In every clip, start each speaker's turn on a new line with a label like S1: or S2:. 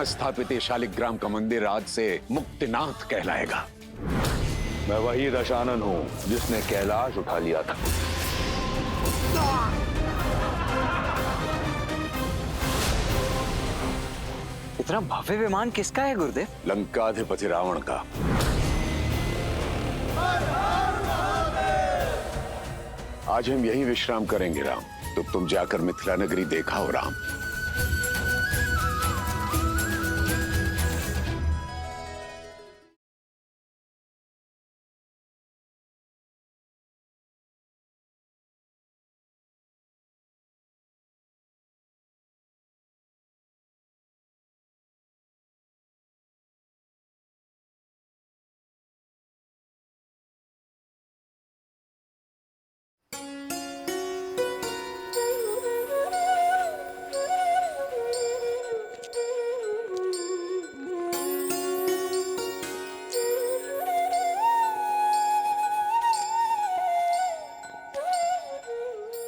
S1: स्थापित ये शालिग्राम का मंदिर आज से मुक्तिनाथ कहलाएगा।
S2: मैं वही दशानन हूँ जिसने कैलाश उठा लिया था।
S3: इतना भव्य विमान किसका है गुरुदेव?
S1: लंकाधिपति रावण का। आज हम यहीं विश्राम करेंगे राम। तो तुम जाकर मिथिला नगरी देखाओ राम।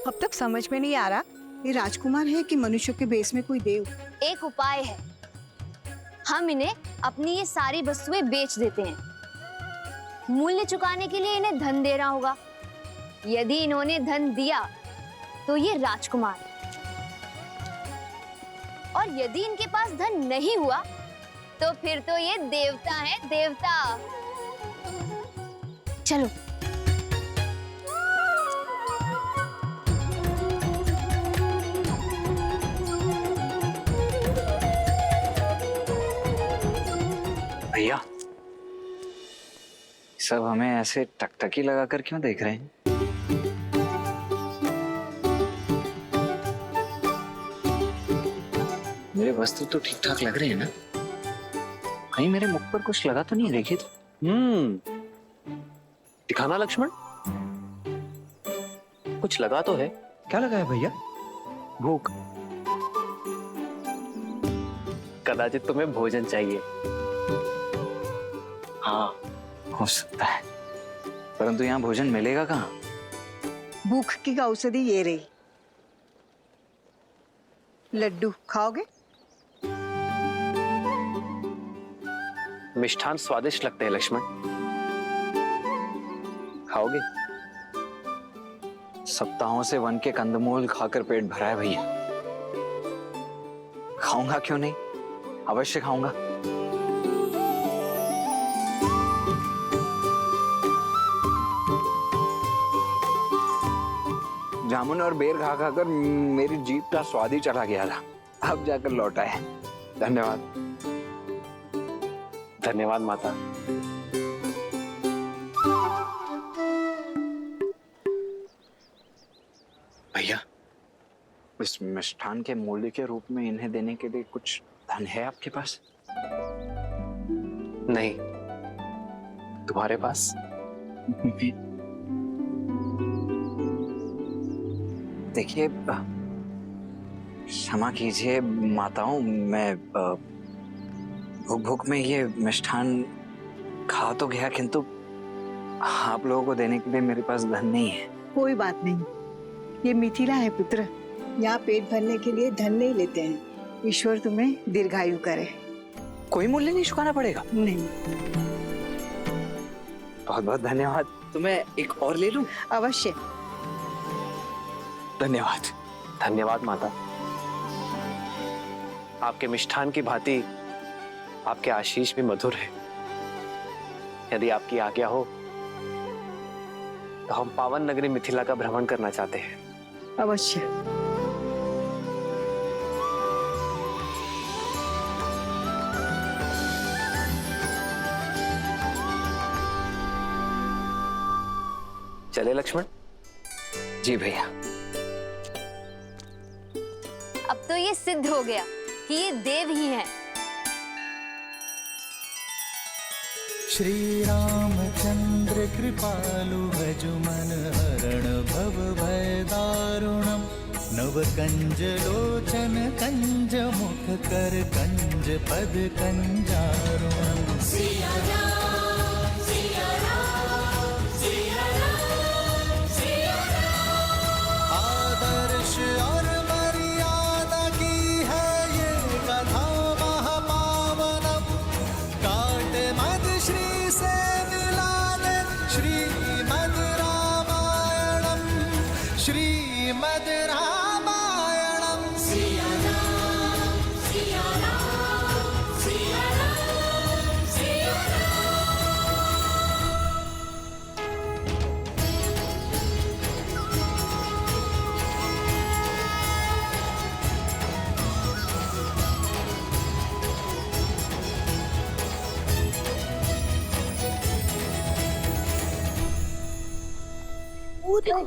S4: अब तक समझ में नहीं आ रहा ये राजकुमार है कि मनुष्य के बेस में कोई देव।
S5: एक उपाय है, हम इन्हें अपनी ये सारी वस्तुएं बेच देते हैं। मूल्य चुकाने के लिए इन्हें धन देना होगा। यदि इन्होंने धन दिया तो ये राजकुमार, और यदि इनके पास धन नहीं हुआ तो फिर तो ये देवता है, देवता। चलो।
S3: भैया, सब हमें ऐसे टकटकी लगाकर क्यों देख रहे हैं? मेरे वस्त्र तो ठीक ठाक लग रहे हैं ना? कहीं मेरे मुख पर कुछ लगा तो नहीं? देखिए तो।
S6: दिखाना लक्ष्मण, कुछ लगा तो है।
S3: क्या लगा है भैया?
S6: भूख। कदाचित तुम्हें भोजन चाहिए।
S3: हाँ, हो सकता है, परंतु यहाँ भोजन मिलेगा कहाँ?
S4: भूख की औषधि ये रही। लड्डू खाओगे?
S6: मिष्ठान स्वादिष्ट लगते हैं लक्ष्मण, खाओगे?
S3: सप्ताहों से वन के कंदमूल खाकर पेट भरा है भैया। खाऊंगा क्यों नहीं, अवश्य खाऊंगा। जामुन और बेर खा खाकर मेरी जीभ का स्वाद ही चला गया था, अब जाकर लौटा है। धन्यवाद।
S6: धन्यवाद माता।
S3: भैया, इस मिष्ठान के मूल्य के रूप में इन्हें देने के लिए कुछ धन है आपके पास?
S6: नहीं, तुम्हारे पास?
S3: देखिए, क्षमा कीजिए माताओं, मैं भूख भूख में ये मिष्ठान खा तो गया, किंतु आप लोगों को देने के लिए मेरे पास धन नहीं है।
S4: कोई बात नहीं, ये मिथिला है पुत्र। यहाँ पेट भरने के लिए धन नहीं लेते हैं। ईश्वर तुम्हें दीर्घायु करे।
S3: कोई मूल्य नहीं चुकाना पड़ेगा?
S4: नहीं।
S3: बहुत बहुत धन्यवाद। तो मैं एक और ले लूं?
S4: अवश्य।
S3: धन्यवाद।
S6: धन्यवाद माता। आपके मिष्ठान की भांति आपके आशीष भी मधुर है। यदि आपकी आज्ञा हो तो हम पावन नगरी मिथिला का भ्रमण करना चाहते हैं।
S4: अवश्य।
S6: चले लक्ष्मण?
S3: जी भैया।
S5: अब तो ये सिद्ध हो गया कि ये देव ही हैं।
S7: श्री रामचंद्र कृपालु भजु मन हरण भव भय दारुणम नव कंज लोचन कंज मुख कर कंज पद कंजारुणम। सिया राम सिया राम सिया राम सिया राम। आदर्श और मर्यादा की है ये कथा महापावन।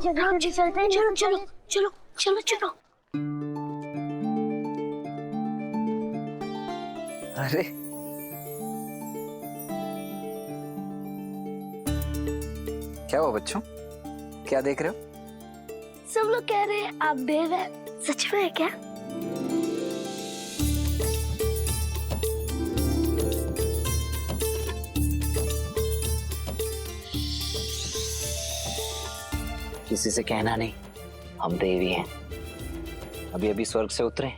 S8: राम जी चलते हैं, चलो चलो चलो चलो चलो।
S3: अरे क्या हुआ बच्चों, क्या देख रहे हो?
S8: सब लोग कह रहे हैं आप देव हैं, सच में है क्या?
S3: किसी से कहना नहीं, हम देवी हैं। अभी अभी स्वर्ग से उतरे,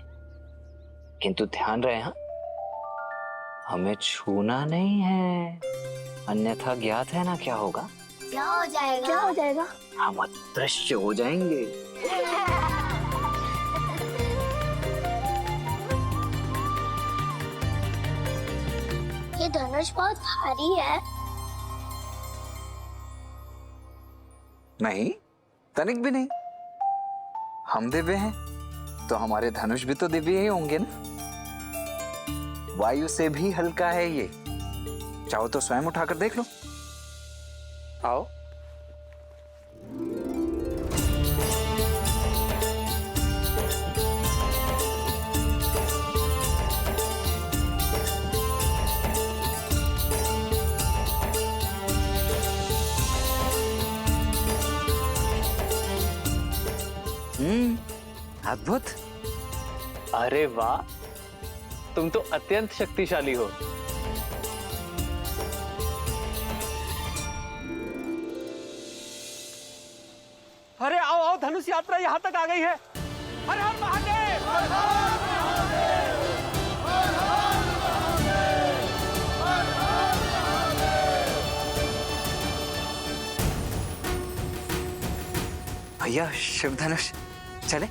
S3: किंतु ध्यान रहे हाँ, हमें छूना नहीं है, अन्यथा ज्ञात है ना क्या होगा।
S8: क्या हो जाएगा? क्या हो जाएगा?
S3: हम अदृश्य हो जाएंगे।
S8: ये धनुष बहुत भारी है।
S3: नहीं, तनिक भी नहीं। हम दिव्य हैं तो हमारे धनुष भी तो दिव्य ही होंगे ना। वायु से भी हल्का है ये, चाहो तो स्वयं उठाकर देख लो। आओ। अद्भुत।
S6: अरे वाह, तुम तो अत्यंत शक्तिशाली हो।
S9: अरे आओ आओ, धनुष यात्रा यहाँ तक आ गई है। हर हर महादेव, हर हर महादेव, हर हर महादेव, हर हर महादेव।
S3: भैया शिव धनुष चले।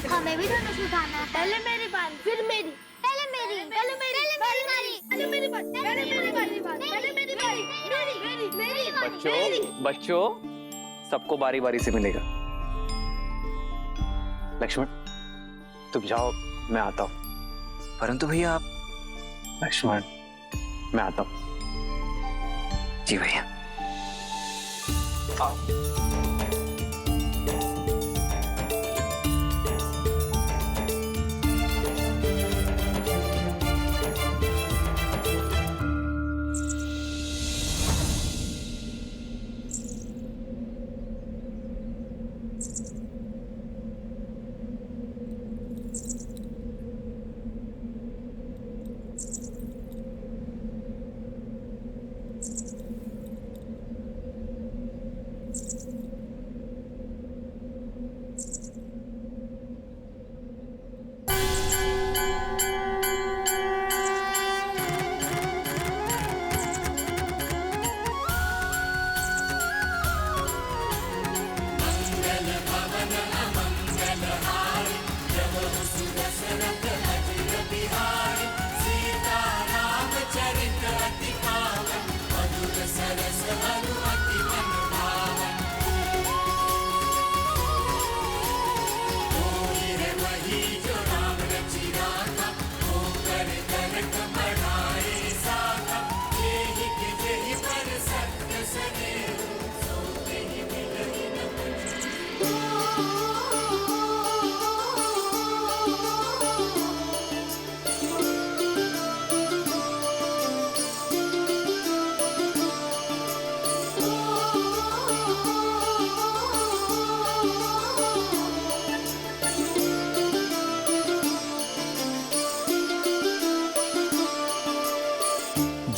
S8: हमें भी धनुष उठाना है। पहले मेरी बारी, फिर मेरी, पहले मेरी, पहले मेरी, पहले मेरी, पहले मेरी बारी, पहले मेरी बारी, पहले मेरी बारी, मेरी, मेरी,
S6: बच्चों बच्चों, सबको बारी बारी से मिलेगा। लक्ष्मण तुम जाओ, मैं आता हूं।
S3: परंतु भैया आप।
S6: लक्ष्मण मैं आता हूं।
S3: जी भैया। आओ।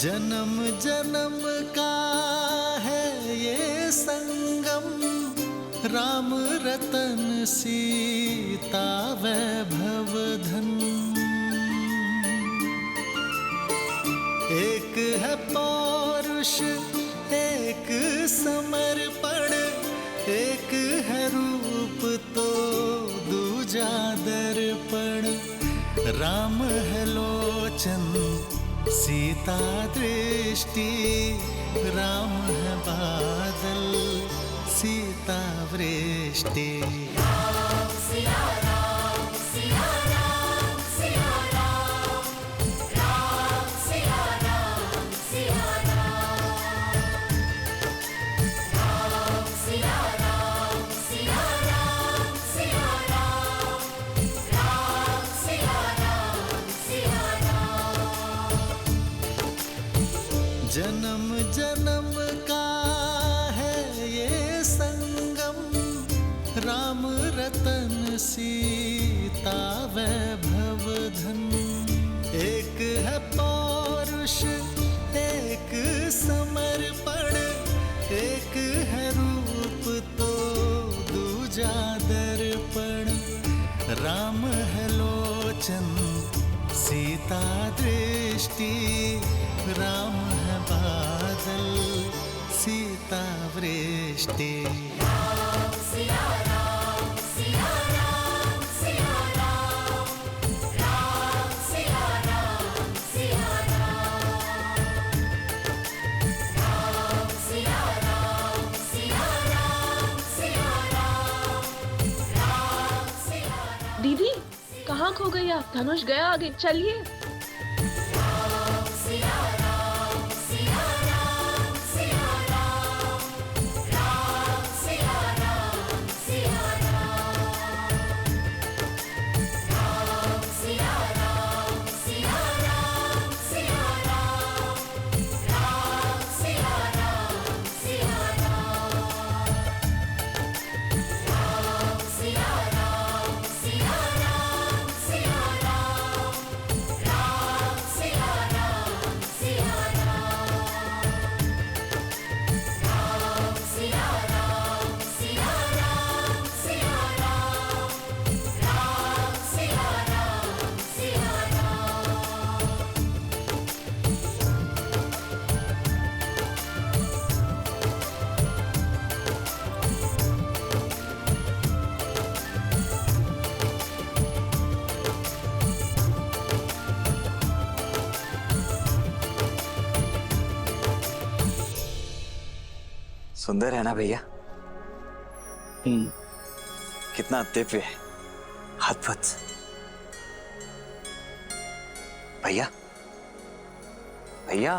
S7: जन्म जन्म का है ये संगम, राम रतन सीता वैभव धन। एक है पौरुष, एक समर्पण, एक है रूप तो दूजा दर्पण। राम है लोचन, सीता दृष्टि, राम है बादल, सीता वृष्टि।
S8: राम सिया राम, सिया राम, सिया राम, राम सिया राम, सिया राम, राम सिया राम,
S7: जन्म जन्म का है ये संगम, राम रतन सीता वैभव धन। एक है पौरुष एक समर्पण, एक है रूप तो दूजा दर्पण। राम है लोचन सीता दृष्टि, राम है बादल सीता वृष्टि।
S10: दीदी कहाँ खो गई आप? धनुष गया आगे, चलिए।
S3: सुंदर है ना भैया? कितना दिव्य है, अद्भुत। भैया भैया,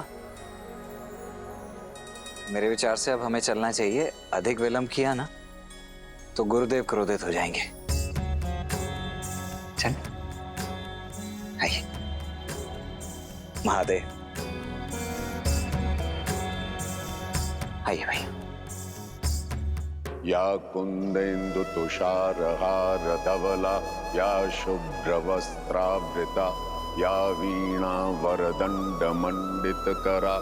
S3: मेरे विचार से अब हमें चलना चाहिए। अधिक विलंब किया ना तो गुरुदेव क्रोधित हो जाएंगे। चल आइए। महादेव आइए भैया।
S1: या कुंदेन्दु तुषारहार धवला, या शुभ्रवस्त्रावृता, या वीणा वरदंड मंडित करा,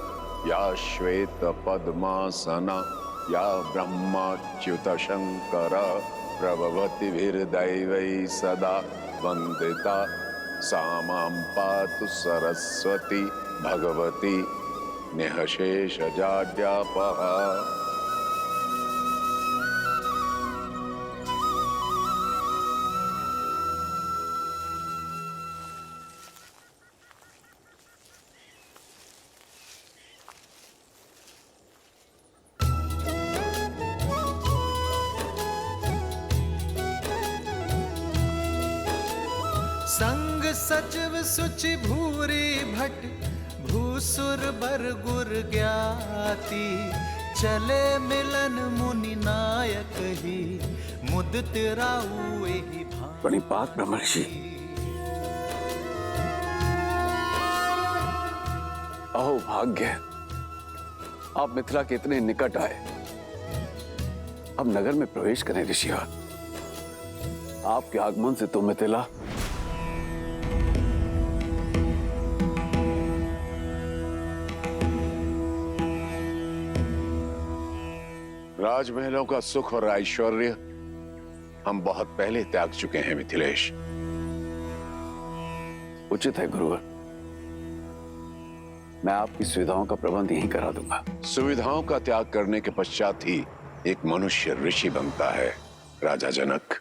S1: या श्वेत पद्मासना, या ब्रह्माच्युत शंकर प्रभवति भिर्दैवै सदा वंदिता। सा मां पातु सरस्वती भगवती निःशेष जाड्यापहा।
S7: संग सचिव सुचि भूरी भट, भूसुर बर गुर ज्ञाति। चले मिलन मुनि नायक ही, मुदित राउ एहि भांति।
S1: प्रणिपात ब्रह्मर्षि।
S2: अहो भाग्य, आप मिथिला के इतने निकट आए। अब नगर में प्रवेश करें ऋषिया। आपके आगमन से तो मिथिला
S1: राजमहलों का सुख और ऐश्वर्य हम बहुत पहले त्याग चुके हैं मिथिलेश।
S2: उचित है गुरुवर, मैं आपकी सुविधाओं का प्रबंध यहीं करा दूंगा।
S1: सुविधाओं का त्याग करने के पश्चात ही एक मनुष्य ऋषि बनता है राजा जनक।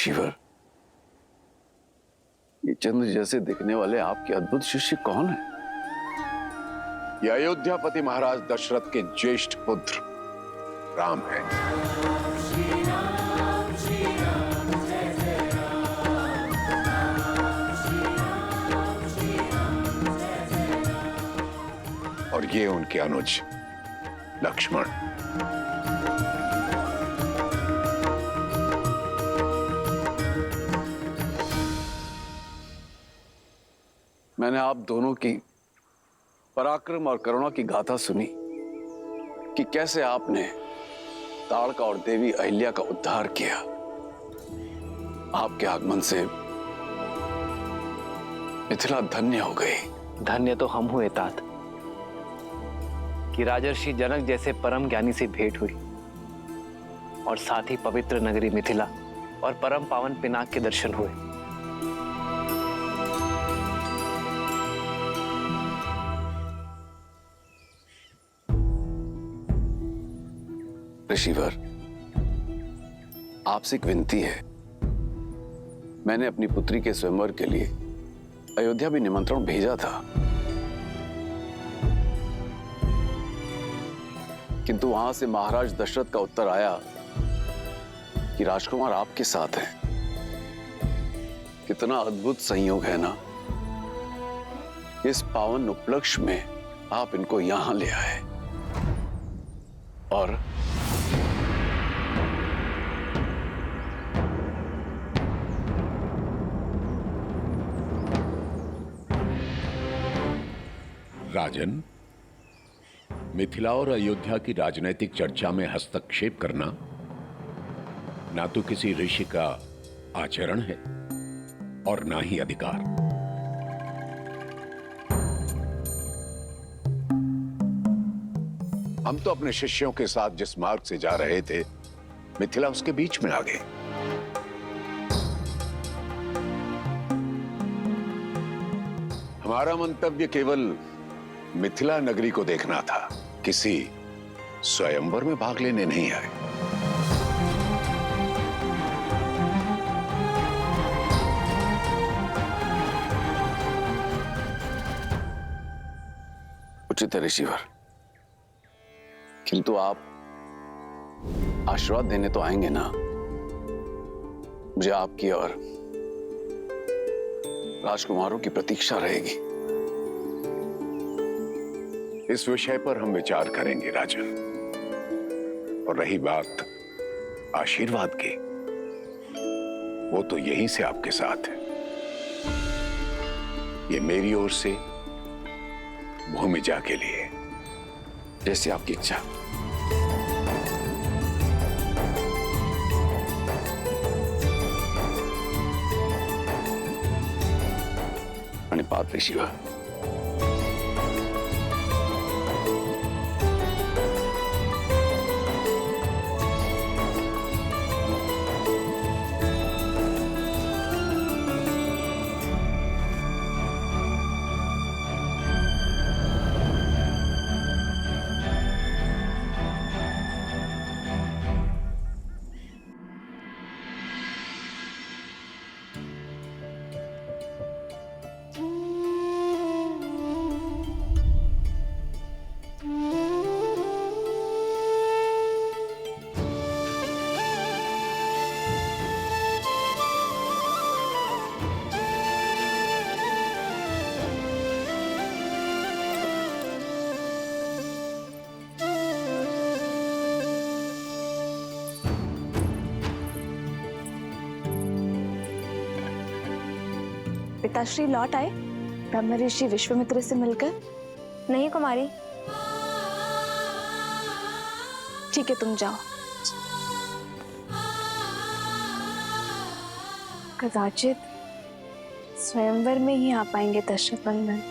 S2: ऋषिवर, ये चंद्र जैसे दिखने वाले आपके अद्भुत शिष्य कौन है?
S1: ये अयोध्यापति महाराज दशरथ के ज्येष्ठ पुत्र राम हैं। और ये उनके अनुज लक्ष्मण।
S2: मैंने आप दोनों की पराक्रम और करुणा की गाथा सुनी कि कैसे आपने ताड़का और देवी अहिल्या का उद्धार किया। आपके आगमन से मिथिला धन्य हो गई।
S6: धन्य तो हम हुए तात कि राजर्षि जनक जैसे परम ज्ञानी से भेंट हुई और साथ ही पवित्र नगरी मिथिला और परम पावन पिनाक के दर्शन हुए।
S2: ऋषिवर, आपसे एक विनती है। मैंने अपनी पुत्री के स्वयंवर के लिए अयोध्या भी निमंत्रण भेजा था, किंतु वहां से महाराज दशरथ का उत्तर आया कि राजकुमार आपके साथ हैं। कितना अद्भुत संयोग है ना, इस पावन उपलक्ष्य में आप इनको यहां ले आए। और
S1: राजन, मिथिला और अयोध्या की राजनीतिक चर्चा में हस्तक्षेप करना ना तो किसी ऋषि का आचरण है और ना ही अधिकार। हम तो अपने शिष्यों के साथ जिस मार्ग से जा रहे थे, मिथिला उसके बीच में आ गए। हमारा मंतव्य केवल मिथिला नगरी को देखना था, किसी स्वयंवर में भाग लेने नहीं आए।
S2: उचित है ऋषिवर, किंतु आप आशीर्वाद देने तो आएंगे ना। मुझे आपकी और राजकुमारों की प्रतीक्षा रहेगी।
S1: इस विषय पर हम विचार करेंगे राजन। और रही बात आशीर्वाद की, वो तो यहीं से आपके साथ है। ये मेरी ओर से भूमिजा के लिए।
S2: जैसे आपकी इच्छा। प्रणिपात ऋषिवर।
S10: पिताश्री लौट आए ब्रह्म ऋषि विश्वामित्र से मिलकर?
S5: नहीं कुमारी।
S10: ठीक है, तुम जाओ। कदाचित स्वयंवर में ही आ पाएंगे दशरथ नंदन।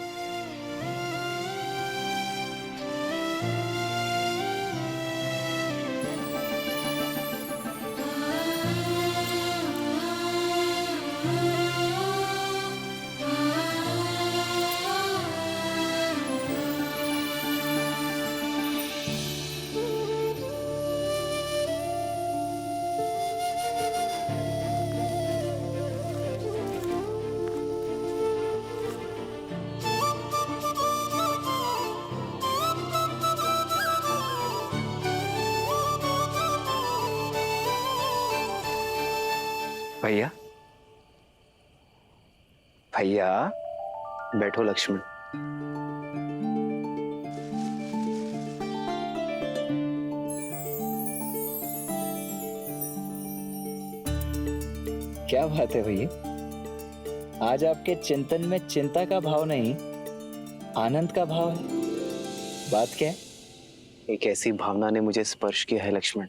S6: भैया, भैया बैठो लक्ष्मण।
S3: क्या बात है भैया, आज आपके चिंतन में चिंता का भाव नहीं, आनंद का भाव है। बात क्या है?
S6: एक ऐसी भावना ने मुझे स्पर्श किया है लक्ष्मण,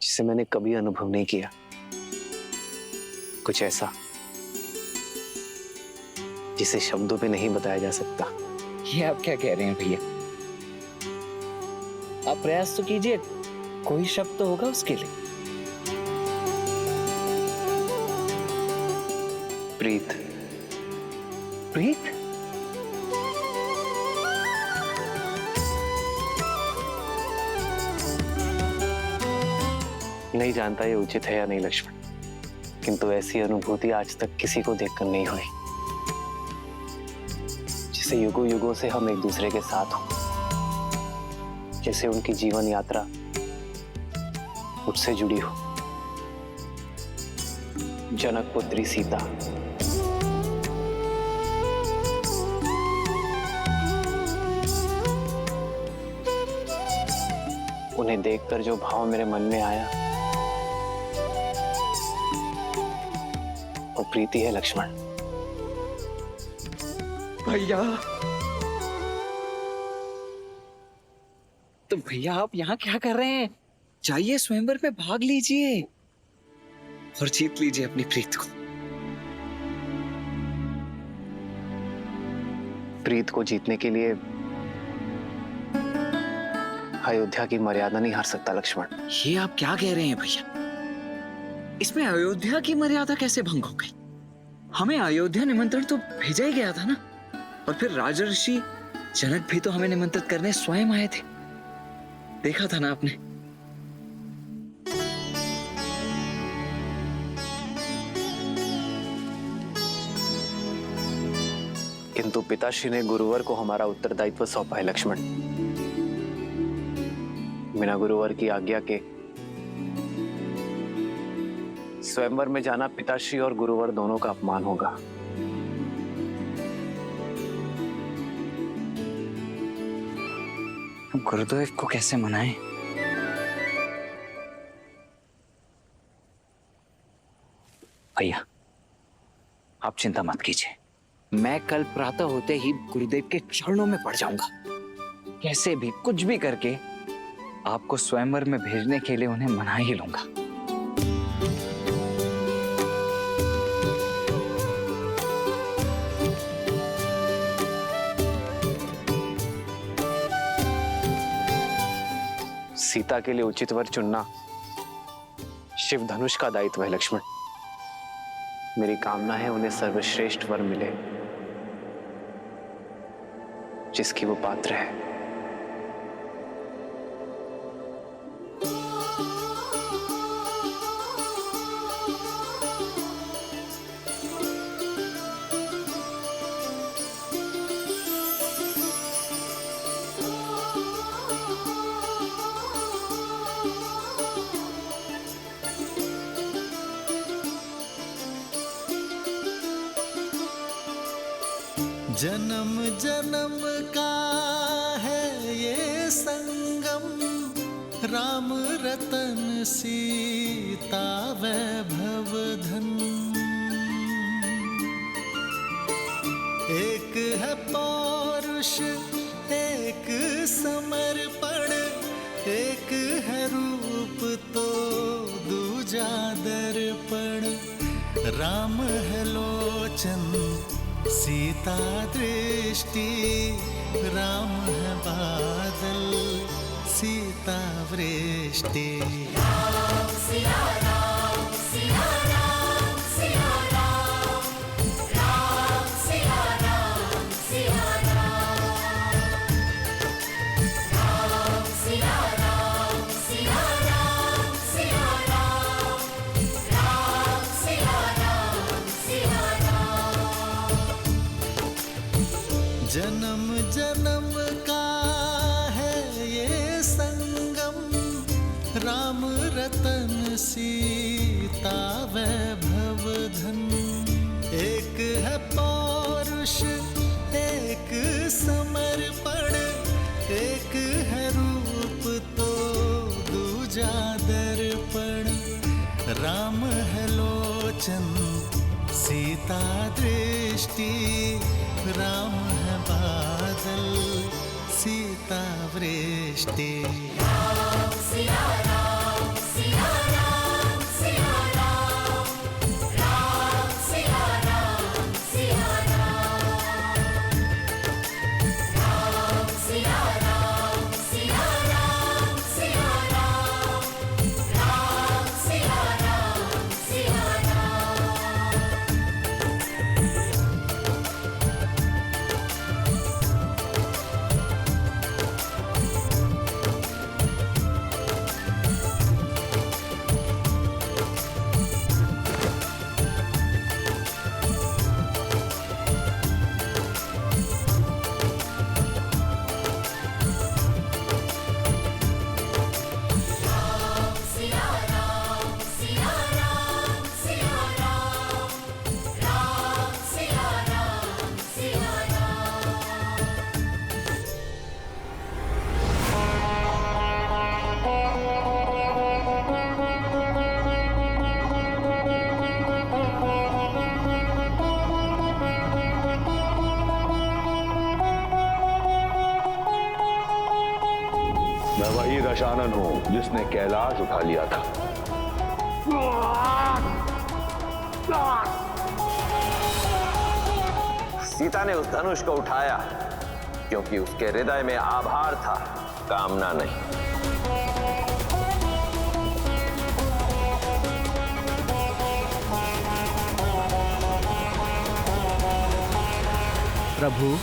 S6: जिसे मैंने कभी अनुभव नहीं किया। कुछ ऐसा जिसे शब्दों में नहीं बताया जा सकता।
S3: ये आप क्या कह रहे हैं भैया? आप प्रयास तो कीजिए, कोई शब्द तो होगा उसके लिए।
S6: प्रीत। प्रीत? नहीं जानता ये उचित है या नहीं लक्ष्मण, किंतु ऐसी अनुभूति आज तक किसी को देखकर नहीं हुई, जिसे युगों युगों से हम एक दूसरे के साथ हों, जैसे उनकी जीवन यात्रा मुझसे जुड़ी हो। जनक पुत्री सीता, उन्हें देखकर जो भाव मेरे मन में आया वो प्रीति है लक्ष्मण।
S3: भैया, तो भैया आप यहाँ क्या कर रहे हैं? जाइए स्वयंवर में भाग लीजिए और जीत लीजिए अपनी प्रीत को।
S6: प्रीत को जीतने के लिए अयोध्या की मर्यादा नहीं हार सकता लक्ष्मण।
S3: ये आप क्या कह रहे हैं भैया? इसमें अयोध्या की मर्यादा कैसे भंग हो गई? हमें अयोध्या निमंत्रण तो भेजा ही गया था ना, और फिर राजर्षि जनक भी तो हमें निमंत्रित करने स्वयं आए थे, देखा था ना आपने।
S6: किंतु पिताश्री ने गुरुवर को हमारा उत्तरदायित्व सौंपा है लक्ष्मण। बिना गुरुवर की आज्ञा के स्वयंवर में जाना पिताश्री और गुरुवर दोनों का अपमान होगा।
S3: गुरुदेव को कैसे मनाएं? भैया आप चिंता मत कीजिए, मैं कल प्रातः होते ही गुरुदेव के चरणों में पड़ जाऊंगा। कैसे भी कुछ भी करके आपको स्वयंवर में भेजने के लिए उन्हें मना ही लूंगा।
S6: सीता के लिए उचित वर चुनना शिव धनुष का दायित्व है लक्ष्मण। मेरी कामना है उन्हें सर्वश्रेष्ठ वर मिले जिसकी वो पात्र है।
S7: जन्म जन्म का है ये संगम, राम रतन सीता वैभव धन। एक है पौरुष एक समर्पण, एक है रूप तो दूजा दर्पण। राम है लोचन सीता दृष्टि, राम है बादल सीता वृष्टि। राम सिया राम सिया राम सिया राम, राम सिया राम सिया राम, राम सिया राम सिया राम सिया राम, राम सिया राम सिया राम। जन्म जन्म का है ये संगम, राम रतन सीता वैभव धन, एक है पौरुष एक समर्पण, एक है रूप तो दूजा दर्पण। राम है लोचन सीता दृष्टि, राम है बादल सीता वृष्टि।
S8: सिया राम सिया राम सिया राम, राम सिया राम सिया राम, राम सिया राम सिया राम सिया राम, राम सिया राम सिया राम। सिया राम सिया राम सिया राम, राम सिया राम सिया राम।
S2: मैं वही दशानन हूं जिसने कैलाश उठा लिया था।
S11: सीता ने उस धनुष को उठाया क्योंकि उसके हृदय में आभार था, कामना नहीं।
S12: प्रभु,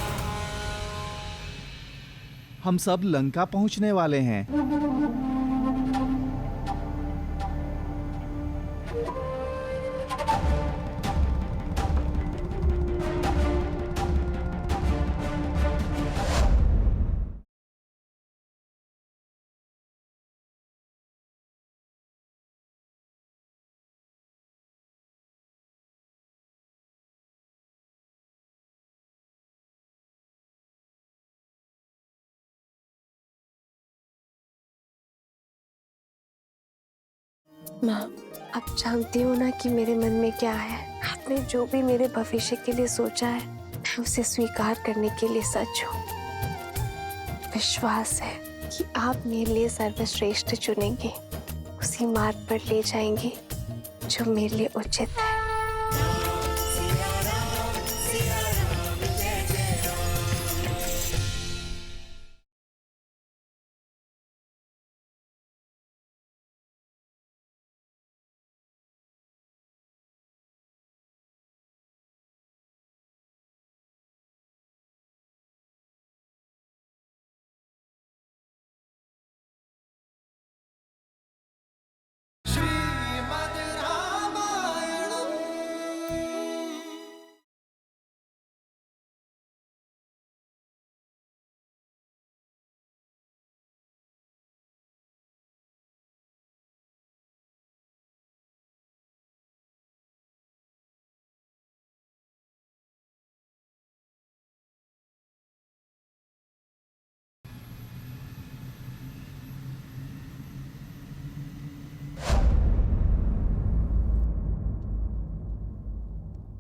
S12: हम सब लंका पहुंचने वाले हैं।
S13: माँ, आप जानती हो ना कि मेरे मन में क्या है। आपने जो भी मेरे भविष्य के लिए सोचा है, मैं उसे स्वीकार करने के लिए सच हूँ। विश्वास है कि आप मेरे लिए सर्वश्रेष्ठ चुनेंगे, उसी मार्ग पर ले जाएंगे जो मेरे लिए उचित है।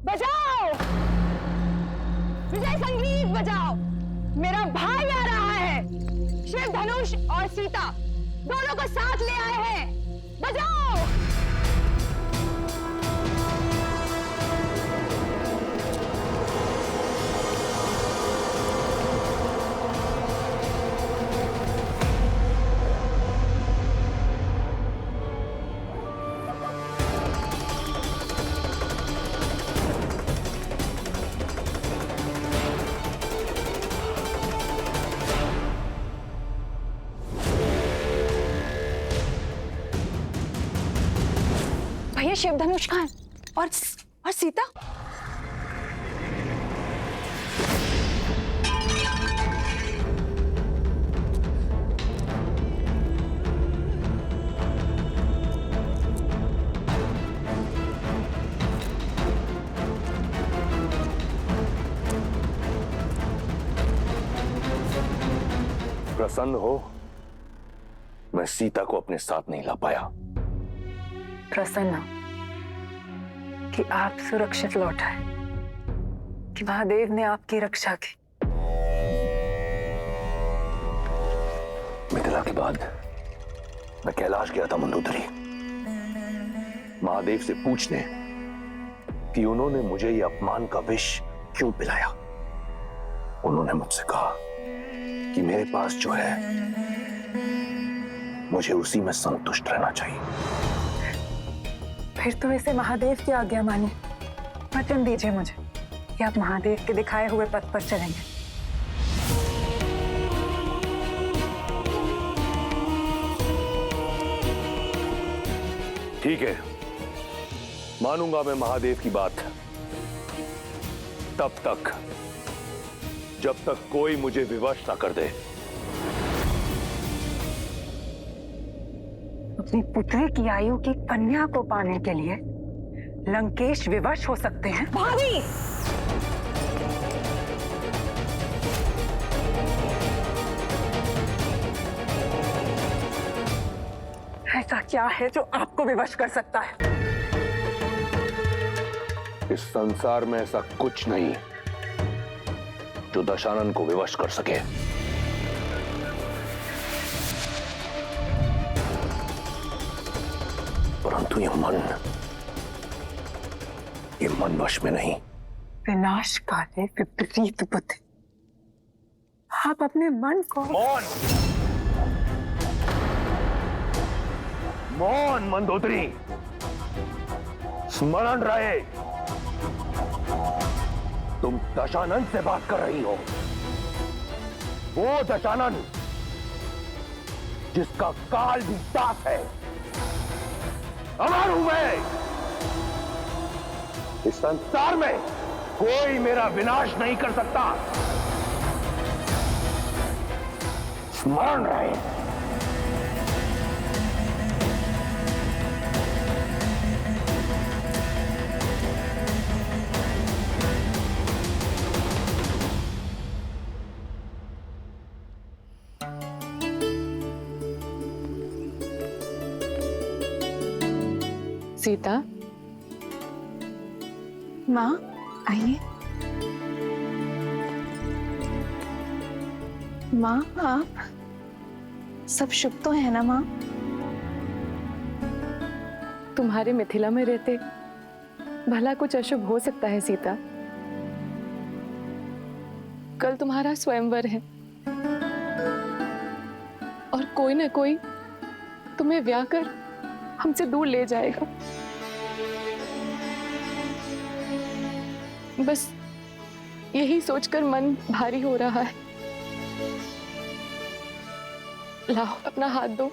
S10: बजाओ, विजय संगीत बजाओ। मेरा भाई आ रहा है। शिव धनुष और सीता दोनों को साथ ले आए हैं। बजाओ। भैया शिव धनुष कहाँ है? और सीता?
S11: प्रसन्न हो, मैं सीता को अपने साथ नहीं ला पाया।
S10: प्रसन्न कि आप सुरक्षित लौट आए, कि महादेव ने आपकी रक्षा की।
S11: मिथिला के बाद मैं कैलाश गया था मंदोदरी, महादेव से पूछने कि उन्होंने मुझे ये अपमान का विष क्यों पिलाया। उन्होंने मुझसे कहा कि मेरे पास जो है मुझे उसी में संतुष्ट रहना चाहिए।
S10: फिर तो इसे महादेव की आज्ञा मानिए। वचन दीजिए मुझे कि आप महादेव के दिखाए हुए पथ पर चलेंगे।
S11: ठीक है, मानूंगा मैं महादेव की बात, तब तक जब तक कोई मुझे विवश ना कर दे।
S10: अपनी पुत्री की आयु की कन्या को पाने के लिए लंकेश विवश हो सकते हैं। भाभी! ऐसा क्या है जो आपको विवश कर सकता है?
S11: इस संसार में ऐसा कुछ नहीं जो दशानन को विवश कर सके। परंतु ये मन वश में नहीं।
S10: विनाश काले विपरीत बुद्धि। आप अपने मन को
S11: मौन मंदोदरी, स्मरण रहे तुम दशानन से बात कर रही हो। वो दशानन जिसका काल भी दास है। अमर हूं मैं। इस संसार में कोई मेरा विनाश नहीं कर सकता। स्मरण रहे।
S13: सीता, माँ आइए। माँ, आप सब शुभ तो है ना माँ? तुम्हारे मिथिला में रहते भला कुछ अशुभ हो सकता है सीता? कल तुम्हारा स्वयंवर है और कोई ना कोई तुम्हें ब्याह कर हमसे दूर ले जाएगा। बस यही सोचकर मन भारी हो रहा है। लाओ अपना हाथ दो।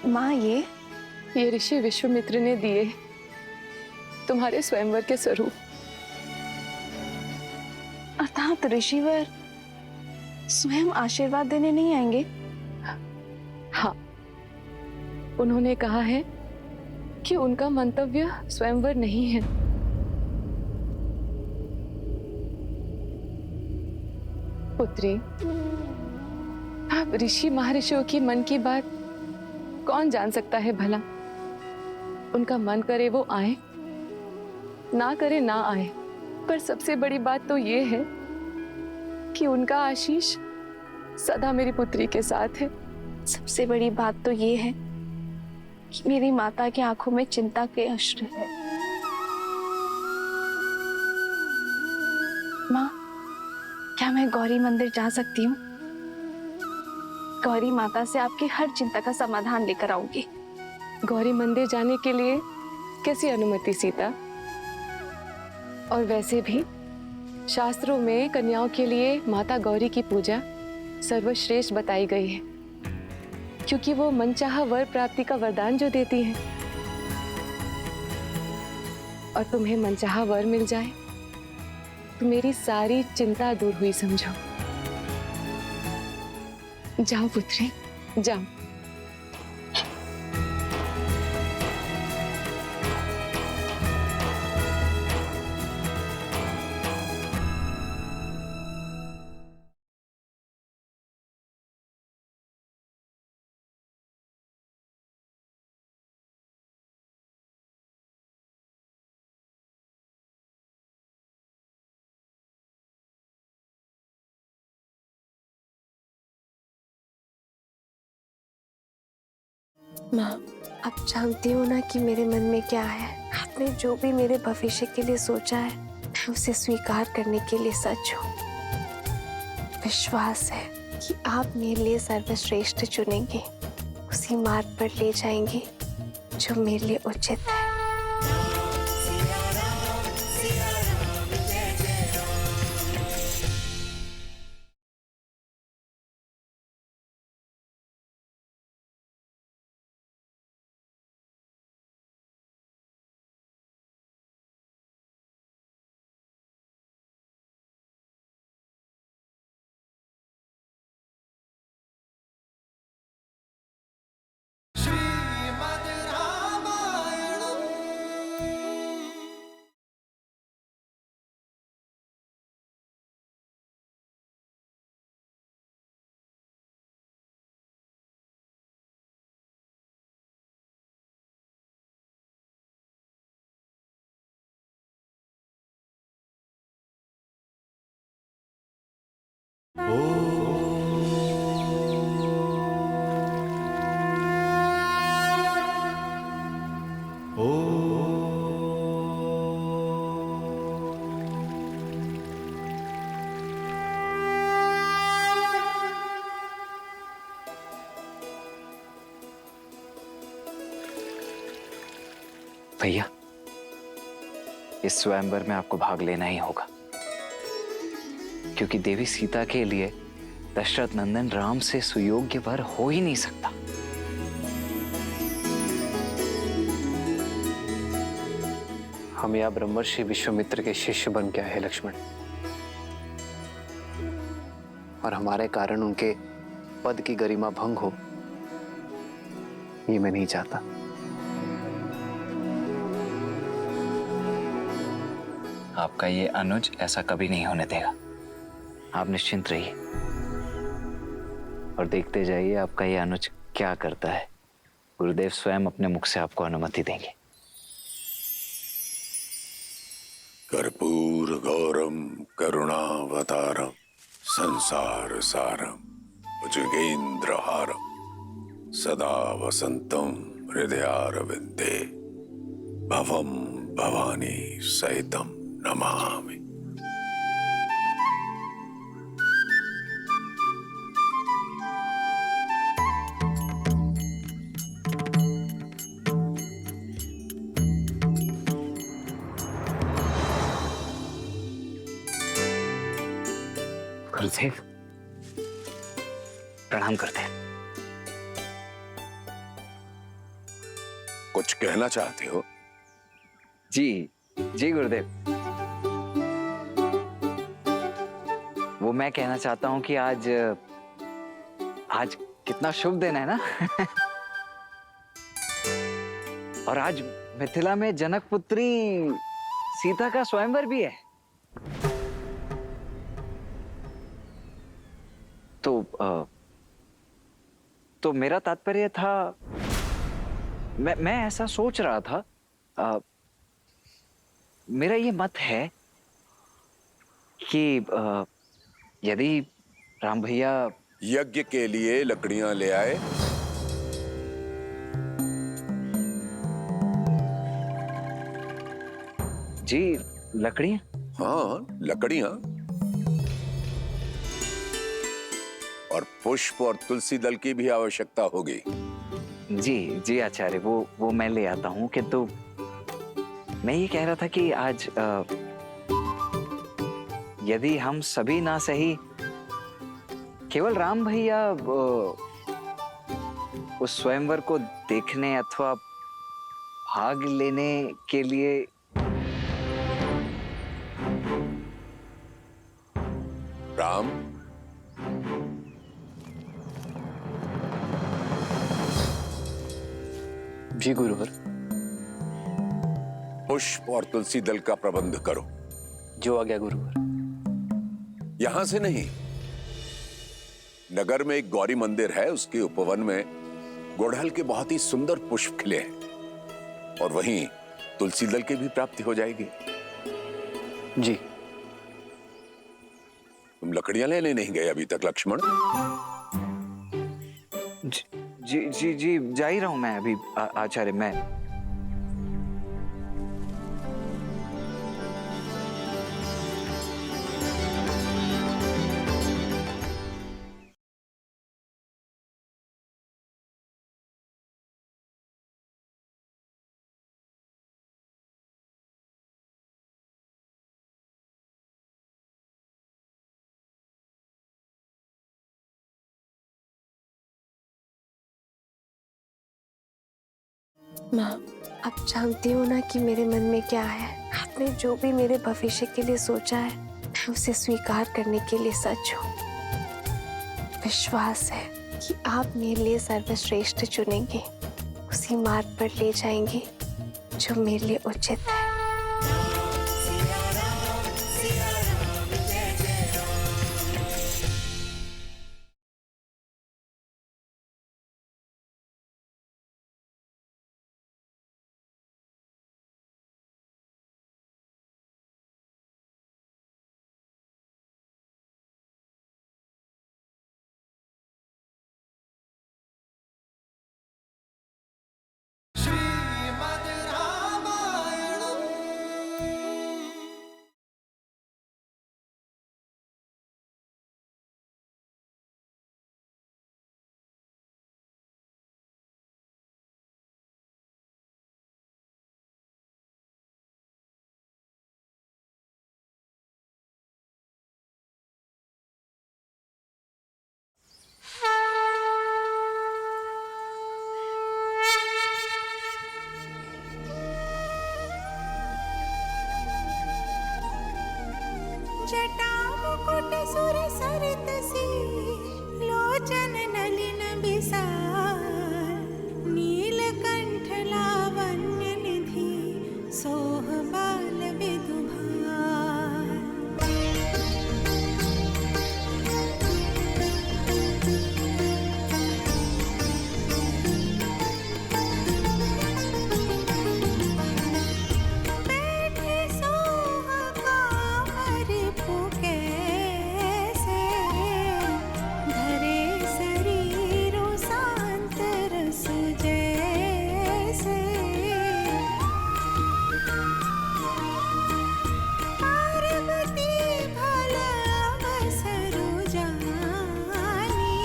S13: माँ, ये ऋषि विश्वामित्र ने दिए तुम्हारे स्वयंवर के स्वरूप। अर्थात ऋषिवर स्वयं आशीर्वाद देने नहीं आएंगे? हाँ, उन्होंने कहा है कि उनका मंतव्य स्वयंवर नहीं है। पुत्री, अब ऋषि महर्षियों की मन की बात कौन जान सकता है भला? उनका मन करे वो आए, ना करे ना आए। पर सबसे बड़ी बात तो ये है कि उनका आशीष सदा मेरी पुत्री के साथ है। सबसे बड़ी बात तो ये है कि मेरी माता की आंखों में चिंता के अश्रु है। माँ, क्या मैं गौरी मंदिर जा सकती हूँ? गौरी माता से आपकी हर चिंता का समाधान लेकर आऊंगी। गौरी मंदिर जाने के लिए कैसी अनुमति सीता? और वैसे भी शास्त्रों में कन्याओं के लिए माता गौरी की पूजा सर्वश्रेष्ठ बताई गई है, क्योंकि वो मनचाहा वर प्राप्ति का वरदान जो देती हैं। और तुम्हें मनचाहा वर मिल जाए तो मेरी सारी चिंता दूर हुई समझो। जाओ पुत्री, जाओ।
S14: माँ, आप जानती हो ना कि मेरे मन में क्या है। आपने जो भी मेरे भविष्य के लिए सोचा है, मैं उसे स्वीकार करने के लिए सच हूँ। विश्वास है कि आप मेरे लिए सर्वश्रेष्ठ चुनेंगे, उसी मार्ग पर ले जाएंगे जो मेरे लिए उचित है।
S3: भैया, इस स्वयंवर में आपको भाग लेना ही होगा, क्योंकि देवी सीता के लिए दशरथ नंदन राम से सुयोग्य वर हो ही नहीं सकता।
S6: हम यहाँ ब्रह्मर्षि विश्वामित्र के शिष्य बन के आए लक्ष्मण, और हमारे कारण उनके पद की गरिमा भंग हो, ये मैं नहीं चाहता।
S3: आपका ये अनुज ऐसा कभी नहीं होने देगा। आप निश्चिंत रहिए और देखते जाइए आपका ये अनुज क्या करता है। गुरुदेव स्वयं अपने मुख से आपको अनुमति देंगे।
S1: कर्पूर गौरम करुणावतारम संसार सारम भुजगेन्द्रहारम सदा वसंतम हृदयारविंदे भवम भवानी सहितम नमामि।
S3: गुरुदेव प्रणाम करते हैं।
S1: कुछ कहना चाहते हो?
S3: जी जी गुरुदेव, वो मैं कहना चाहता हूं कि आज कितना शुभ दिन है ना। और आज मिथिला में जनक पुत्री सीता का स्वयंवर भी है। तो मेरा तात्पर्य था, मैं ऐसा सोच रहा था, मेरा ये मत है कि यदि राम भैया
S1: यज्ञ के लिए लकड़ियां ले आए।
S3: जी लकड़ियां?
S1: हाँ लकड़ियां, और पुष्प और तुलसी दल की भी आवश्यकता होगी।
S3: जी जी आचार्य, वो मैं ले आता हूँ। किंतु मैं ये कह रहा था कि आज यदि हम सभी ना सही, केवल राम भैया उस स्वयंवर को देखने अथवा भाग लेने के लिए
S1: राम,
S6: जी गुरुवर।
S1: पुष्प और तुलसी दल का प्रबंध करो।
S6: जो आ गया गुरुवर।
S1: यहां से नहीं, नगर में एक गौरी मंदिर है, उसके उपवन में गुड़हल के बहुत ही सुंदर पुष्प खिले हैं, और वहीं तुलसी दल की भी प्राप्ति हो जाएगी।
S6: जी।
S1: तुम लकड़ियां लेने नहीं गए अभी तक लक्ष्मण?
S3: जी जी जी, जा ही रहा हूँ मैं अभी आचार्य। मैं
S14: माँ, आप जानती हो ना कि मेरे मन में क्या है। आपने जो भी मेरे भविष्य के लिए सोचा है, मैं उसे स्वीकार करने के लिए सच हूँ। विश्वास है कि आप मेरे लिए सर्वश्रेष्ठ चुनेंगे, उसी मार्ग पर ले जाएंगे जो मेरे लिए उचित है।
S15: जटामुकुट सुर सरित सी लोचन नलिन बिसार नीलकंठ लावण्य निधि सोहबाल विदुभार। बैठे सोह कामर पुकैसे, धरे शरीरो शांत रस जैसे। पार्वती भल अवसरु जानी,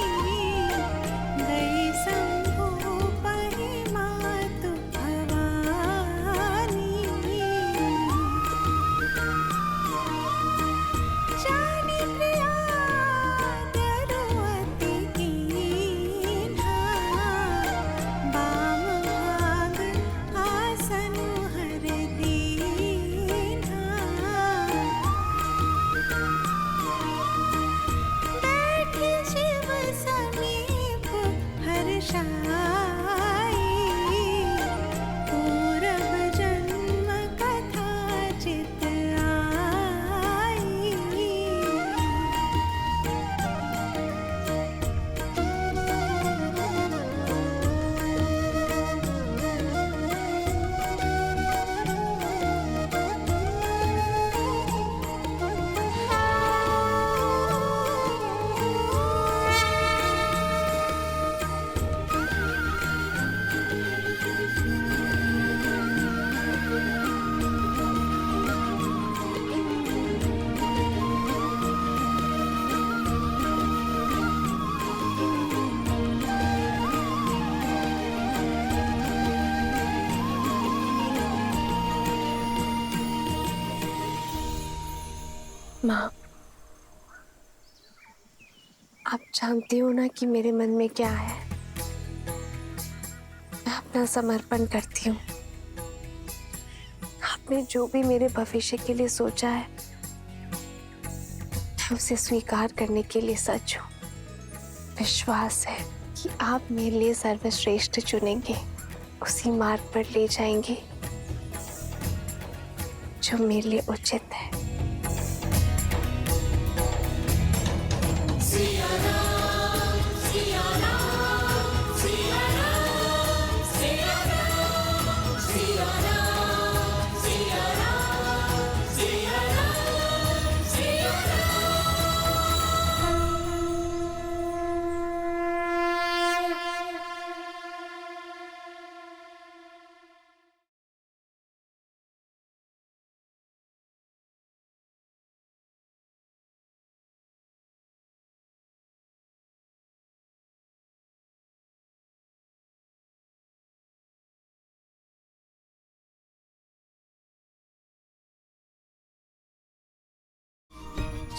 S15: गई शंभु पहि मातु भवानी। जानी प्रिया दरुअति कीन्हा, बाम भाग आसन हर दीन्हा। बैठी शिव समीप हर्षाई, पूरब जन्म कथा चित आई।
S14: माँ, आप जानती हो ना कि मेरे मन में क्या है। मैं अपना समर्पण करती हूँ। आपने जो भी मेरे भविष्य के लिए सोचा है, मैं उसे स्वीकार करने के लिए सच हूँ। विश्वास है कि आप मेरे लिए सर्वश्रेष्ठ चुनेंगे, उसी मार्ग पर ले जाएंगे जो मेरे लिए उचित है।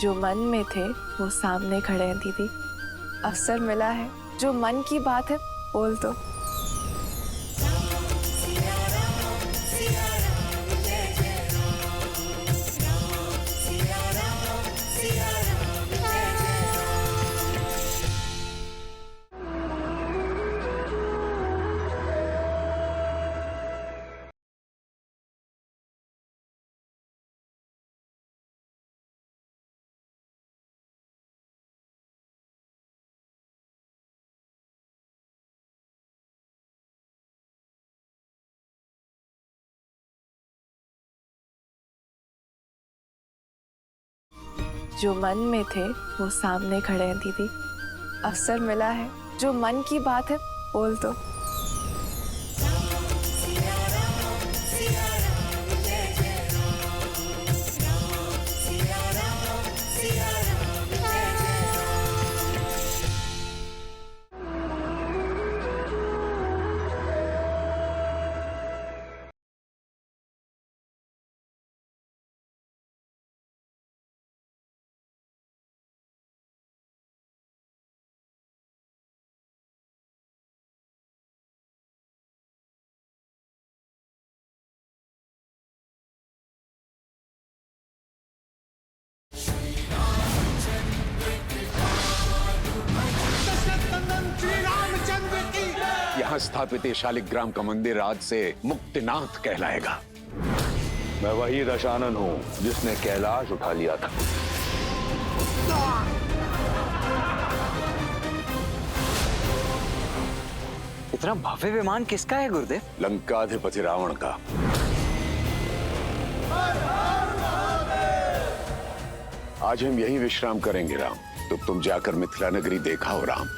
S14: जो मन में थे वो सामने खड़े हैं दीदी। अवसर मिला है, जो मन की बात है बोल दो। जो मन में थे वो सामने खड़े हैं दीदी। अवसर मिला है, जो मन की बात है बोल दो।
S1: यहाँ स्थापित ये शालिग्राम का मंदिर आज से मुक्तिनाथ कहलाएगा।
S11: मैं वही दशानन हूँ जिसने कैलाश उठा लिया था।
S3: इतना भव्य विमान किसका है गुरुदेव?
S1: लंकाधिपति रावण का। आज हम यहीं विश्राम करेंगे राम। तो तुम जाकर मिथिला नगरी देखाओ राम।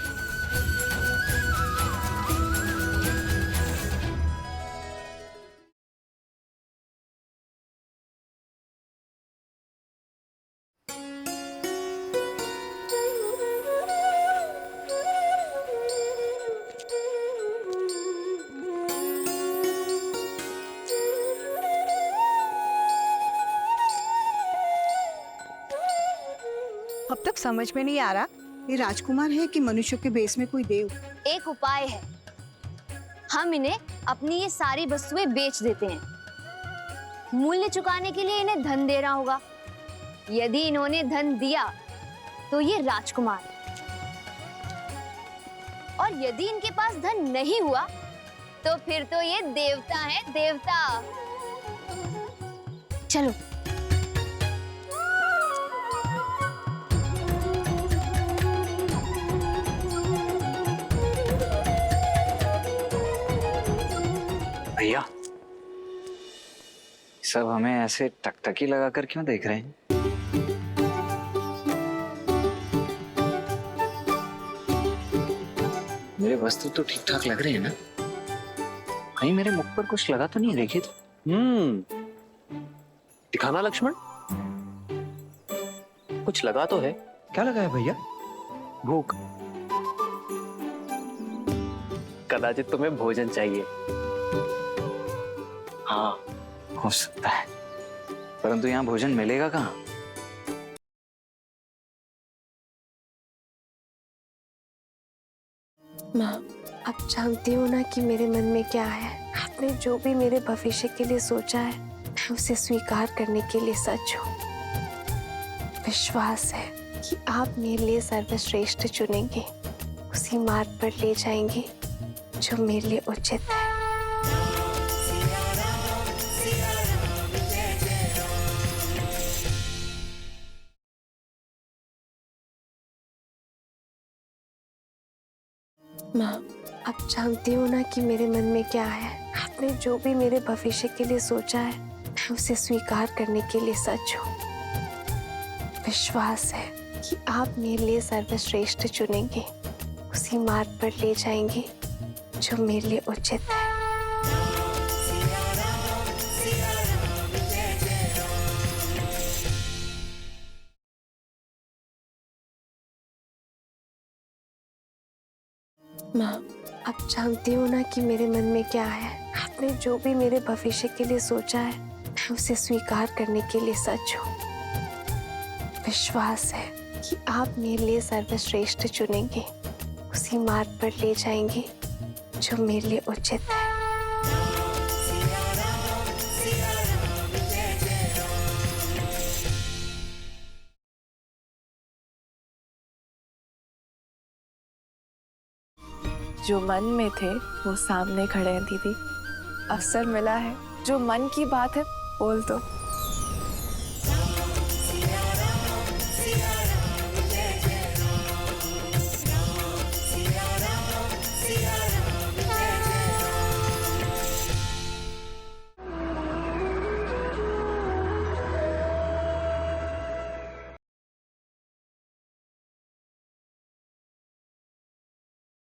S4: अब तक समझ में नहीं आ रहा ये राजकुमार है कि मनुष्य के बेस में कोई देव।
S5: एक उपाय है, हम इन्हें अपनी ये सारी वस्तुएं बेच देते हैं। मूल्य चुकाने के लिए इन्हें धन देना होगा। यदि इन्होंने धन दिया तो ये राजकुमार, और यदि इनके पास धन नहीं हुआ तो फिर तो ये देवता है, देवता। चलो।
S3: भैया, सब हमें ऐसे टकटकी लगाकर क्यों देख रहे हैं? मेरे वस्त्र तो ठीक ठाक लग रहे हैं ना? कहीं मेरे मुख पर कुछ लगा तो नहीं? देखिए तो।
S6: दिखाना लक्ष्मण, कुछ लगा तो है।
S3: क्या लगा है भैया?
S6: भूख। कदाचित तुम्हें भोजन चाहिए।
S3: हाँ, हो सकता है, परंतु यहाँ भोजन मिलेगा कहाँ?
S14: माँ, अब जानती हूँ ना कि मेरे मन में क्या है। आपने जो भी मेरे भविष्य के लिए सोचा है, मैं उसे स्वीकार करने के लिए सच हूँ। विश्वास है कि आप मेरे लिए सर्वश्रेष्ठ चुनेंगे, उसी मार्ग पर ले जाएंगे जो मेरे लिए उचित है। माँ, अब जानती हूँ ना कि मेरे मन में क्या है। आपने जो भी मेरे भविष्य के लिए सोचा है, मैं उसे स्वीकार करने के लिए सच हूँ। विश्वास है कि आप मेरे लिए सर्वश्रेष्ठ चुनेंगे, उसी मार्ग पर ले जाएंगे जो मेरे लिए उचित है। माँ, अब जानती हूँ ना कि मेरे मन में क्या है। आपने जो भी मेरे भविष्य के लिए सोचा है, मैं उसे स्वीकार करने के लिए सच हूँ। विश्वास है कि आप मेरे लिए सर्वश्रेष्ठ चुनेंगे, उसी मार्ग पर ले जाएंगे जो मेरे लिए उचित है।
S13: जो मन में थे वो सामने खड़े हैं दीदी। अवसर मिला है, जो मन की बात है बोल दो।